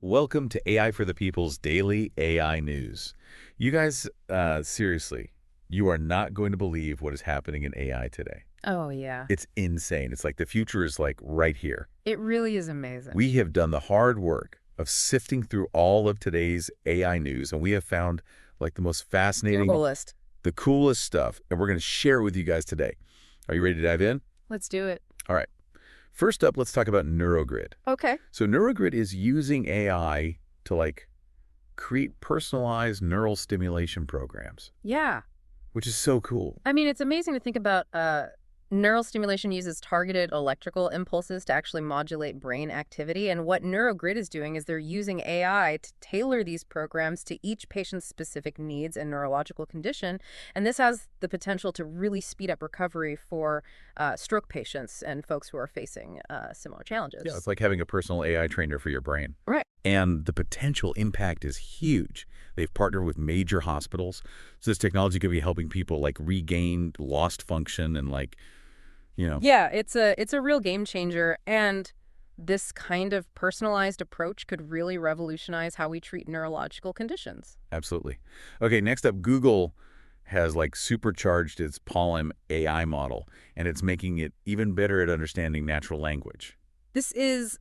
Welcome to AI for the People's Daily AI News. You guys, seriously, you are not going to believe what is happening in AI today. Oh, yeah. It's insane. It's like the future is like right here. It really is amazing. We have done the hard work of sifting through all of today's AI news, and we have found like the most fascinating, Coolest. the coolest stuff, and we're going to share it with you guys today. Are you ready to dive in? Let's do it. All right. First up, let's talk about NeuroGrid. Okay. So NeuroGrid is using AI to create personalized neural stimulation programs, Yeah. which is so cool. I mean, it's amazing to think about neural stimulation uses targeted electrical impulses to actually modulate brain activity. And what NeuroGrid is doing is they're using AI to tailor these programs to each patient's specific needs and neurological condition. And this has the potential to really speed up recovery for stroke patients and folks who are facing similar challenges. Yeah, it's like having a personal AI trainer for your brain. Right. And the potential impact is huge. They've partnered with major hospitals. So this technology could be helping people regain lost function and Yeah, it's a real game changer, and this kind of personalized approach could really revolutionize how we treat neurological conditions. Absolutely. Okay, next up, Google has supercharged its PaLM AI model, and it's making it even better at understanding natural language. This is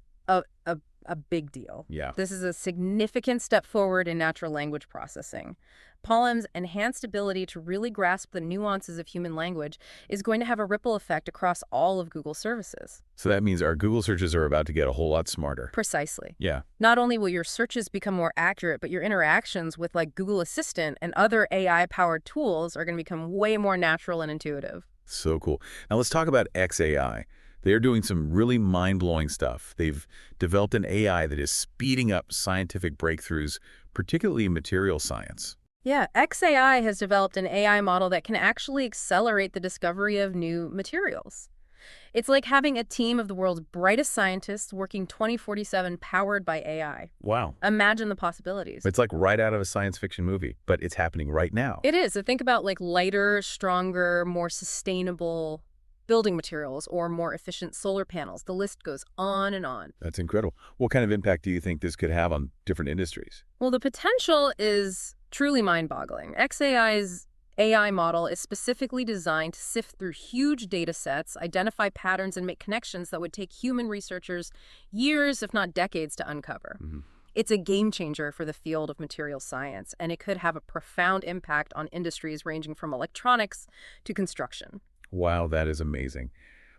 a big deal. Yeah. This is a significant step forward in natural language processing. PaLM's enhanced ability to really grasp the nuances of human language is going to have a ripple effect across all of Google services. So that means our Google searches are about to get a whole lot smarter. Precisely. Yeah. Not only will your searches become more accurate, but your interactions with Google Assistant and other AI-powered tools are going to become way more natural and intuitive. So cool. Now let's talk about XAI. They're doing some really mind-blowing stuff. They've developed an AI that is speeding up scientific breakthroughs, particularly in material science. Yeah, XAI has developed an AI model that can actually accelerate the discovery of new materials. It's like having a team of the world's brightest scientists working 24/7 powered by AI. Wow. Imagine the possibilities. It's like right out of a science fiction movie, but it's happening right now. It is. So think about lighter, stronger, more sustainable building materials or more efficient solar panels. The list goes on and on. That's incredible. What kind of impact do you think this could have on different industries? Well, the potential is truly mind-boggling. XAI's AI model is specifically designed to sift through huge data sets, identify patterns, and make connections that would take human researchers years, if not decades, to uncover. It's a game changer for the field of material science, and it could have a profound impact on industries ranging from electronics to construction. Wow, that is amazing.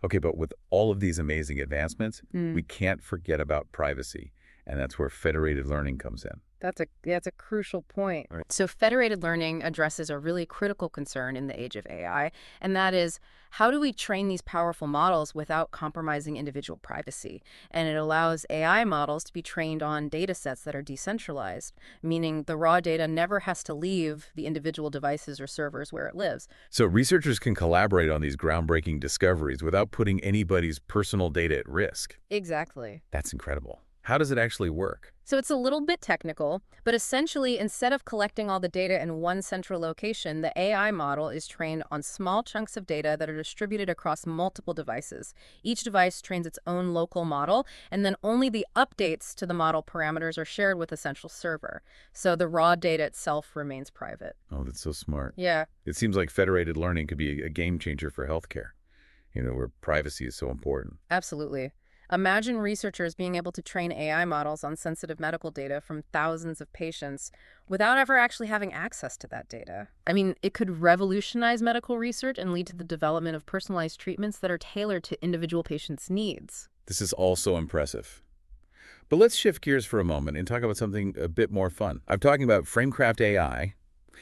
Okay, but with all of these amazing advancements, we can't forget about privacy, and that's where federated learning comes in. That's a crucial point. Right. So federated learning addresses a really critical concern in the age of AI, and that is, how do we train these powerful models without compromising individual privacy? And it allows AI models to be trained on data sets that are decentralized, meaning the raw data never has to leave the individual devices or servers where it lives. So researchers can collaborate on these groundbreaking discoveries without putting anybody's personal data at risk. Exactly. That's incredible. How does it actually work? So it's a little bit technical, but essentially, instead of collecting all the data in one central location, the AI model is trained on small chunks of data that are distributed across multiple devices. Each device trains its own local model, and then only the updates to the model parameters are shared with a central server. So the raw data itself remains private. Oh, that's so smart. Yeah. It seems like federated learning could be a game changer for healthcare, where privacy is so important. Absolutely. Imagine researchers being able to train AI models on sensitive medical data from thousands of patients without ever actually having access to that data. I mean, it could revolutionize medical research and lead to the development of personalized treatments that are tailored to individual patients' needs. This is also impressive. But let's shift gears for a moment and talk about something a bit more fun. I'm talking about Framecraft AI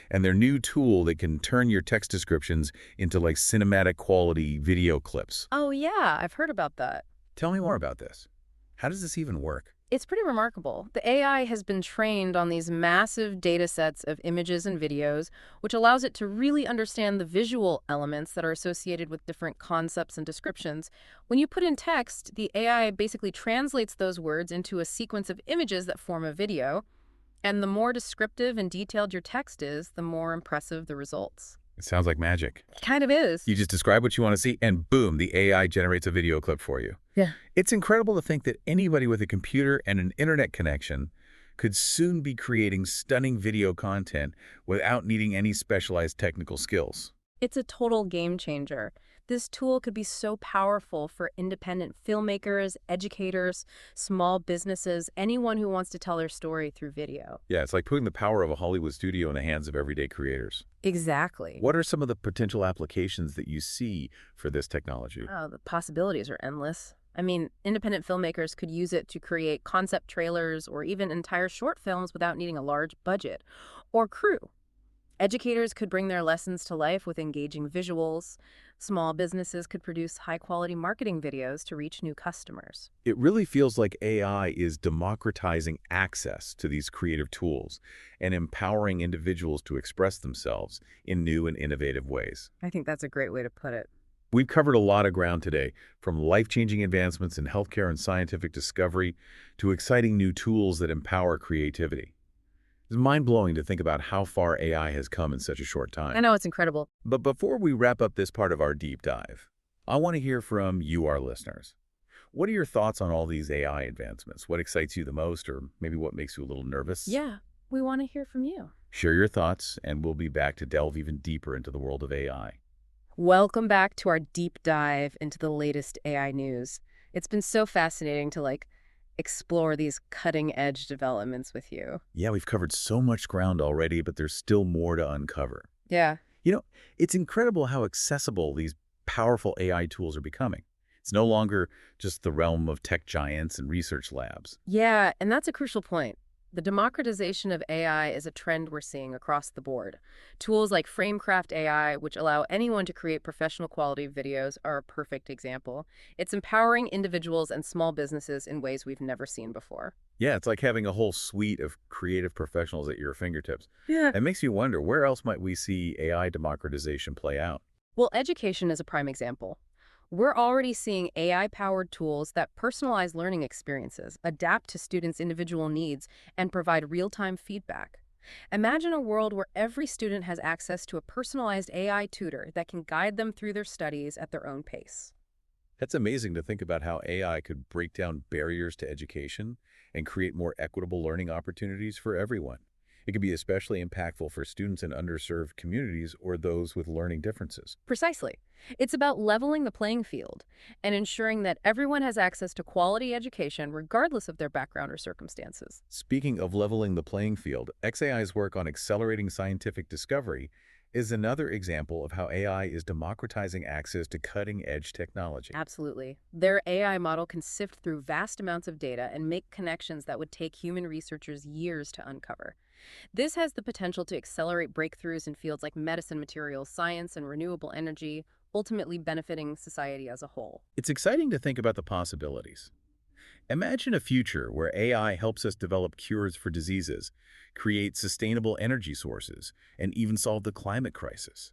and their new tool that can turn your text descriptions into cinematic quality video clips. Oh yeah, I've heard about that. Tell me more about this. How does this even work? It's pretty remarkable. The AI has been trained on these massive data sets of images and videos, which allows it to really understand the visual elements that are associated with different concepts and descriptions. When you put in text, the AI basically translates those words into a sequence of images that form a video. And the more descriptive and detailed your text is, the more impressive the results. It sounds like magic. It kind of is. You just describe what you want to see, and boom, the AI generates a video clip for you. Yeah. It's incredible to think that anybody with a computer and an internet connection could soon be creating stunning video content without needing any specialized technical skills. It's a total game changer. This tool could be so powerful for independent filmmakers, educators, small businesses, anyone who wants to tell their story through video. Yeah, it's like putting the power of a Hollywood studio in the hands of everyday creators. Exactly. What are some of the potential applications that you see for this technology? Oh, the possibilities are endless. I mean, independent filmmakers could use it to create concept trailers or even entire short films without needing a large budget or crew. Educators could bring their lessons to life with engaging visuals. Small businesses could produce high-quality marketing videos to reach new customers. It really feels like AI is democratizing access to these creative tools and empowering individuals to express themselves in new and innovative ways. I think that's a great way to put it. We've covered a lot of ground today, from life-changing advancements in healthcare and scientific discovery to exciting new tools that empower creativity. It's mind-blowing to think about how far AI has come in such a short I time. know, it's incredible. But before we wrap up this part of our deep dive, I want to hear from you, our listeners. What are your thoughts on all these AI advancements? What excites you the most, or maybe what makes you a little nervous? Yeah, we want to hear from you. Share your thoughts, and we'll be back to delve even deeper into the world of AI. Welcome back to our deep dive into the latest AI news. It's been so fascinating to explore these cutting-edge developments with you. Yeah, we've covered so much ground already, but there's still more to uncover. Yeah. You know, it's incredible how accessible these powerful AI tools are becoming. It's no longer just the realm of tech giants and research labs. Yeah, and that's a crucial point. The democratization of AI is a trend we're seeing across the board. Tools like Framecraft AI, which allow anyone to create professional quality videos, are a perfect example. It's empowering individuals and small businesses in ways we've never seen before. Yeah, it's like having a whole suite of creative professionals at your fingertips. Yeah. It makes you wonder, where else might we see AI democratization play out? Well, education is a prime example. We're already seeing AI-powered tools that personalize learning experiences, adapt to students' individual needs, and provide real-time feedback. Imagine a world where every student has access to a personalized AI tutor that can guide them through their studies at their own pace. That's amazing to think about how AI could break down barriers to education and create more equitable learning opportunities for everyone. It could be especially impactful for students in underserved communities or those with learning differences. Precisely. It's about leveling the playing field and ensuring that everyone has access to quality education regardless of their background or circumstances. Speaking of leveling the playing field, XAI's work on accelerating scientific discovery is another example of how AI is democratizing access to cutting-edge technology. Absolutely. Their AI model can sift through vast amounts of data and make connections that would take human researchers years to uncover. This has the potential to accelerate breakthroughs in fields like medicine, materials science, and renewable energy, ultimately benefiting society as a whole. It's exciting to think about the possibilities. Imagine a future where AI helps us develop cures for diseases, create sustainable energy sources, and even solve the climate crisis.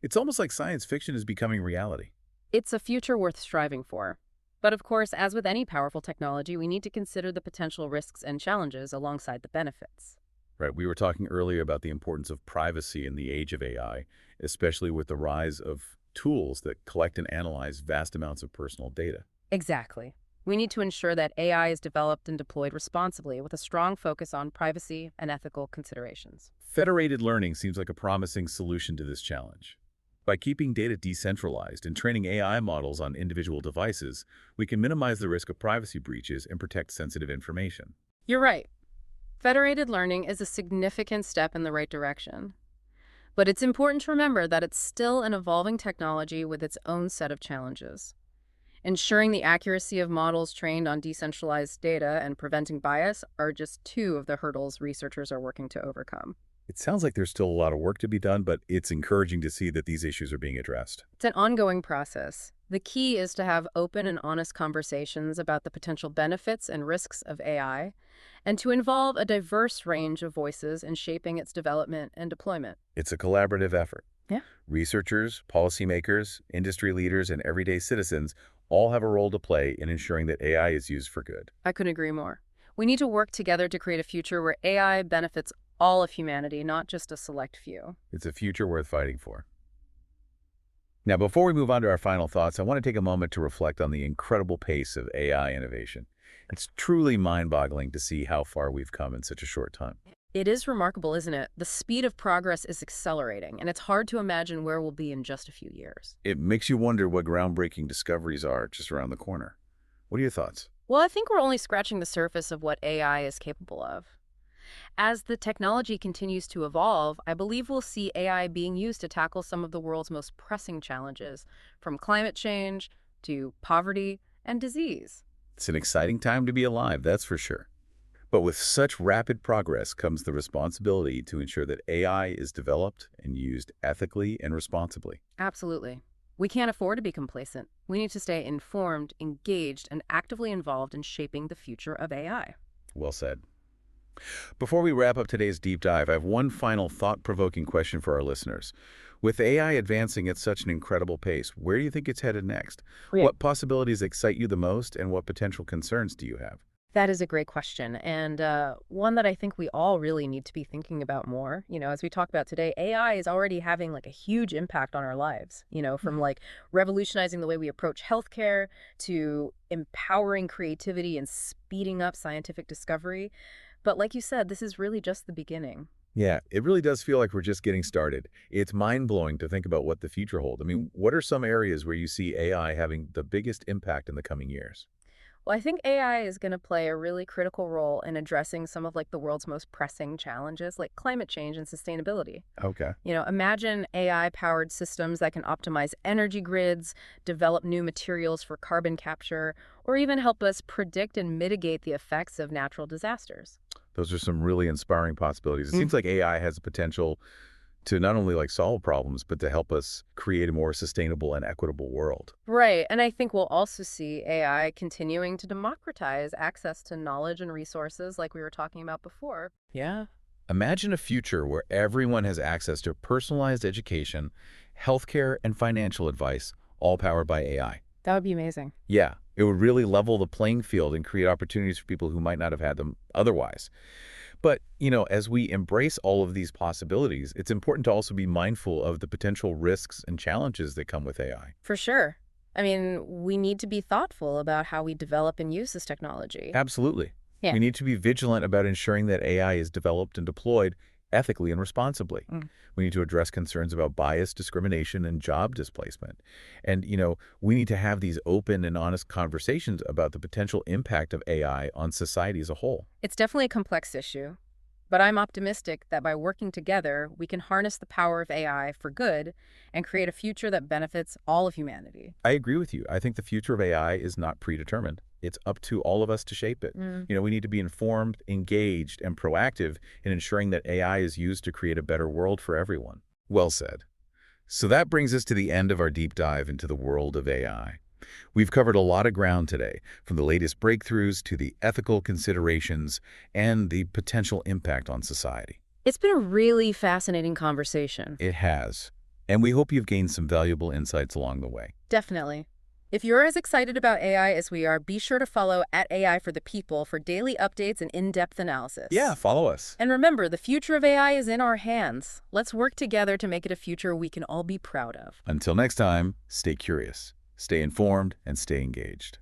It's almost like science fiction is becoming reality. It's a future worth striving for. But of course, as with any powerful technology, we need to consider the potential risks and challenges alongside the benefits. Right, we were talking earlier about the importance of privacy in the age of AI, especially with the rise of tools that collect and analyze vast amounts of personal data. Exactly. We need to ensure that AI is developed and deployed responsibly with a strong focus on privacy and ethical considerations. Federated learning seems like a promising solution to this challenge. By keeping data decentralized and training AI models on individual devices, we can minimize the risk of privacy breaches and protect sensitive information. You're right. Federated learning is a significant step in the right direction. But it's important to remember that it's still an evolving technology with its own set of challenges. Ensuring the accuracy of models trained on decentralized data and preventing bias are just two of the hurdles researchers are working to overcome. It sounds like there's still a lot of work to be done, but it's encouraging to see that these issues are being addressed. It's an ongoing process. The key is to have open and honest conversations about the potential benefits and risks of AI, and to involve a diverse range of voices in shaping its development and deployment. It's a collaborative effort. Yeah. Researchers, policymakers, industry leaders, and everyday citizens all have a role to play in ensuring that AI is used for good. I couldn't agree more. We need to work together to create a future where AI benefits all of humanity, not just a select few. It's a future worth fighting for. Now, before we move on to our final thoughts, I want to take a moment to reflect on the incredible pace of AI innovation. It's truly mind-boggling to see how far we've come in such a short time. It is remarkable, isn't it? The speed of progress is accelerating, and it's hard to imagine where we'll be in just a few years. It makes you wonder what groundbreaking discoveries are just around the corner. What are your thoughts? Well, I think we're only scratching the surface of what AI is capable of. As the technology continues to evolve, I believe we'll see AI being used to tackle some of the world's most pressing challenges, from climate change to poverty and disease. It's an exciting time to be alive, that's for sure. But with such rapid progress comes the responsibility to ensure that AI is developed and used ethically and responsibly. Absolutely. We can't afford to be complacent. We need to stay informed, engaged, and actively involved in shaping the future of AI. Well said. Before we wrap up today's deep dive, I have one final thought-provoking question for our listeners. With AI advancing at such an incredible pace, where do you think it's headed next? Yeah. What possibilities excite you the most, and what potential concerns do you have? That is a great question, and one that I think we all really need to be thinking about more. As we talk about today, AI is already having like a huge impact on our lives, from like revolutionizing the way we approach healthcare to empowering creativity and speeding up scientific discovery. But like you said, this is really just the beginning. Yeah, it really does feel like we're just getting started. It's mind-blowing to think about what the future holds. I mean, what are some areas where you see AI having the biggest impact in the coming years? Well, I think AI is going to play a really critical role in addressing some of like the world's most pressing challenges, like climate change and sustainability. Okay. Imagine AI-powered systems that can optimize energy grids, develop new materials for carbon capture, or even help us predict and mitigate the effects of natural disasters. Those are some really inspiring possibilities. It seems like AI has the potential to not only solve problems, but to help us create a more sustainable and equitable world. Right, and I think we'll also see AI continuing to democratize access to knowledge and resources like we were talking about before. Yeah. Imagine a future where everyone has access to personalized education, healthcare, and financial advice, all powered by AI. That would be amazing. Yeah, it would really level the playing field and create opportunities for people who might not have had them otherwise. But, as we embrace all of these possibilities, it's important to also be mindful of the potential risks and challenges that come with AI. For sure. I mean, we need to be thoughtful about how we develop and use this technology. Absolutely. Yeah. We need to be vigilant about ensuring that AI is developed and deployed ethically and responsibly. We need to address concerns about bias, discrimination, and job displacement. And, we need to have these open and honest conversations about the potential impact of AI on society as a whole. It's definitely a complex issue, but I'm optimistic that by working together, we can harness the power of AI for good and create a future that benefits all of humanity. I agree with you. I think the future of AI is not predetermined. It's up to all of us to shape it. We need to be informed, engaged, and proactive in ensuring that AI is used to create a better world for everyone. Well said. So that brings us to the end of our deep dive into the world of AI. We've covered a lot of ground today, from the latest breakthroughs to the ethical considerations and the potential impact on society. It's been a really fascinating conversation. It has. And we hope you've gained some valuable insights along the way. Definitely. If you're as excited about AI as we are, be sure to follow @AI for the People for daily updates and in-depth analysis. Yeah, follow us. And remember, the future of AI is in our hands. Let's work together to make it a future we can all be proud of. Until next time, stay curious, stay informed, and stay engaged.